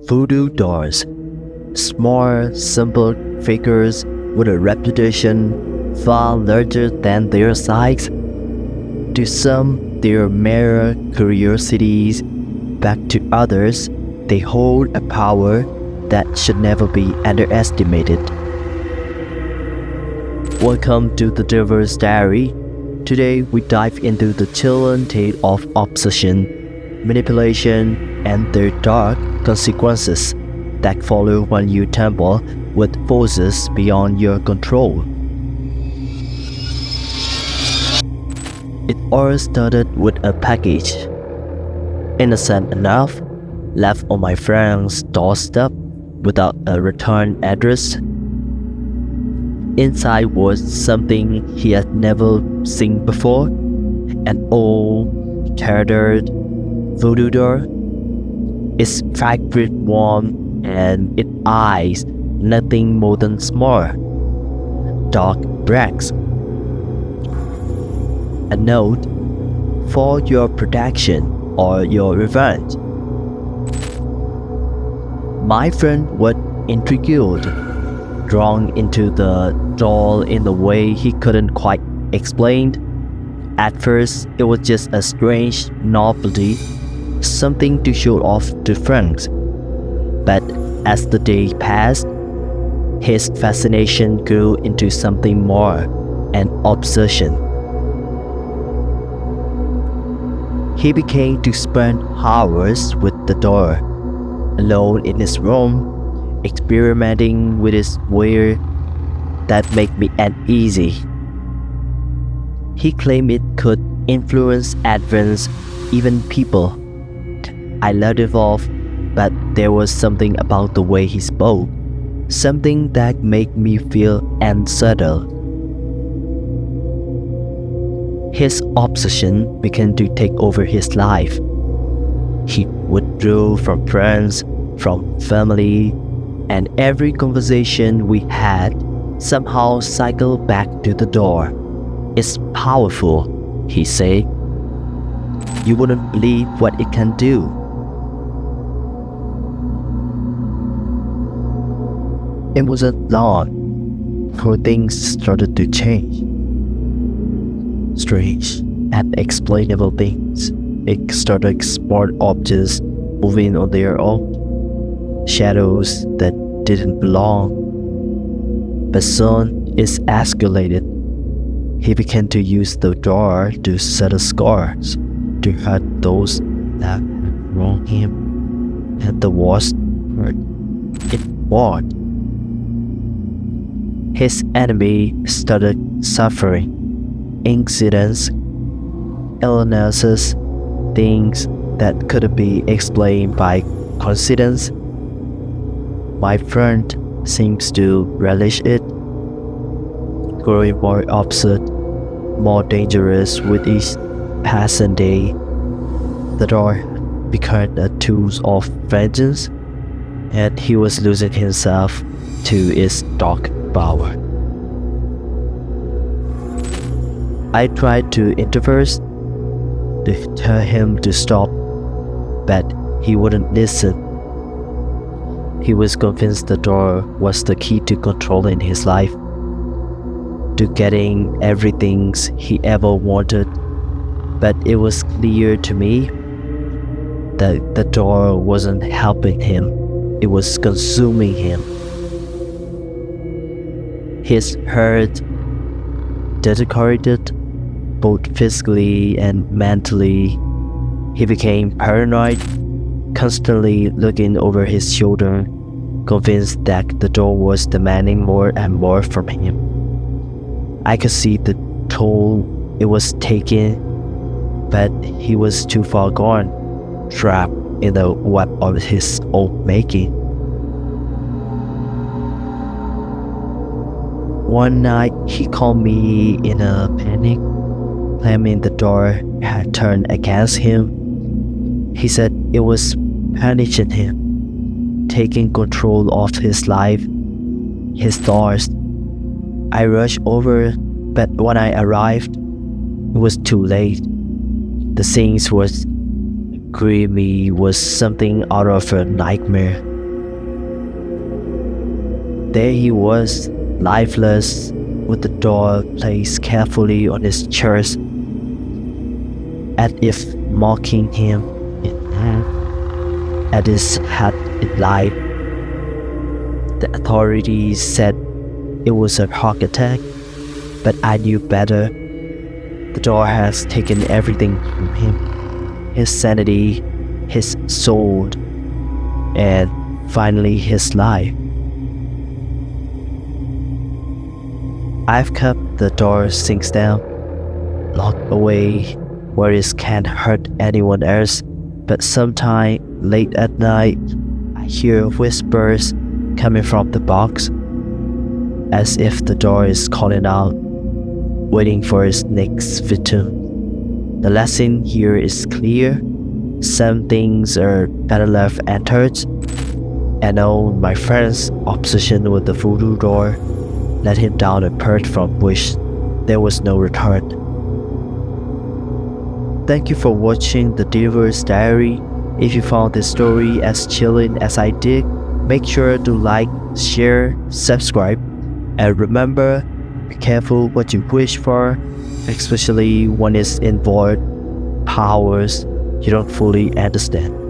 Voodoo dolls, small, simple figures with a reputation far larger than their size. To some, they're mere curiosities, but to others, they hold a power that should never be underestimated. Welcome to the Devil's Diary. Today we dive into the chilling tale of obsession, manipulation, and their dark consequences that follow when you tamper with forces beyond your control. It all started with a package, innocent enough, left on my friend's doorstep without a return address. Inside was something he had never seen before, an old, tattered voodoo doll. Its fabric warm and its eyes nothing more than small, dark bricks. A note for your protection or your revenge. My friend was intrigued, drawn into the doll in a way he couldn't quite explain. At first, it was just a strange novelty, something to show off to friends. But as the day passed, his fascination grew into something more, an obsession. He began to spend hours with the doll, alone in his room, experimenting with his weird that made me uneasy. He claimed it could influence events, even people. I let it off, but there was something about the way he spoke, something that made me feel unsettled. His obsession began to take over his life. He withdrew from friends, from family, and every conversation we had somehow cycled back to the door. It's powerful, he said. You wouldn't believe what it can do. It wasn't long before things started to change. Strange, unexplainable things. Exotic smart objects moving on their own, shadows that didn't belong. But soon it escalated. He began to use the door to settle scars, to hurt those that wronged him, and the worst part, it worked. His enemy started suffering. Incidents, illnesses, things that couldn't be explained by coincidence. My friend seems to relish it, growing more absurd, more dangerous with each passing day. The door became a tool of vengeance, and he was losing himself to its dark power. I tried to intervene, to tell him to stop, but he wouldn't listen. He was convinced the door was the key to controlling his life, to getting everything he ever wanted. But it was clear to me that the door wasn't helping him, it was consuming him. His hurt deteriorated both physically and mentally. He became paranoid, constantly looking over his shoulder, convinced that the door was demanding more and more from him. I could see the toll it was taking, but he was too far gone, trapped in the web of his own making. One night, he called me in a panic, claiming the door had turned against him. He said it was punishing him, taking control of his life, his thoughts. I rushed over, but when I arrived, it was too late. The scenes was creamy, was something out of a nightmare. There he was, lifeless, with the door placed carefully on his chest, as if mocking him in death, at his head in life. The authorities said it was a heart attack, but I knew better. The door has taken everything from him, his sanity, his soul, and finally his life. I've kept the door sinks down, locked away where it can't hurt anyone else, but sometime late at night, I hear whispers coming from the box, as if the door is calling out, waiting for its next victim. The lesson here is clear. Some things are better left untouched. And on my friend's obsession with the voodoo doll led him down a path from which there was no return. Thank you for watching The Devil's Diary. If you found this story as chilling as I did, make sure to like, share, subscribe, and remember, be careful what you wish for, especially when it's involved powers you don't fully understand.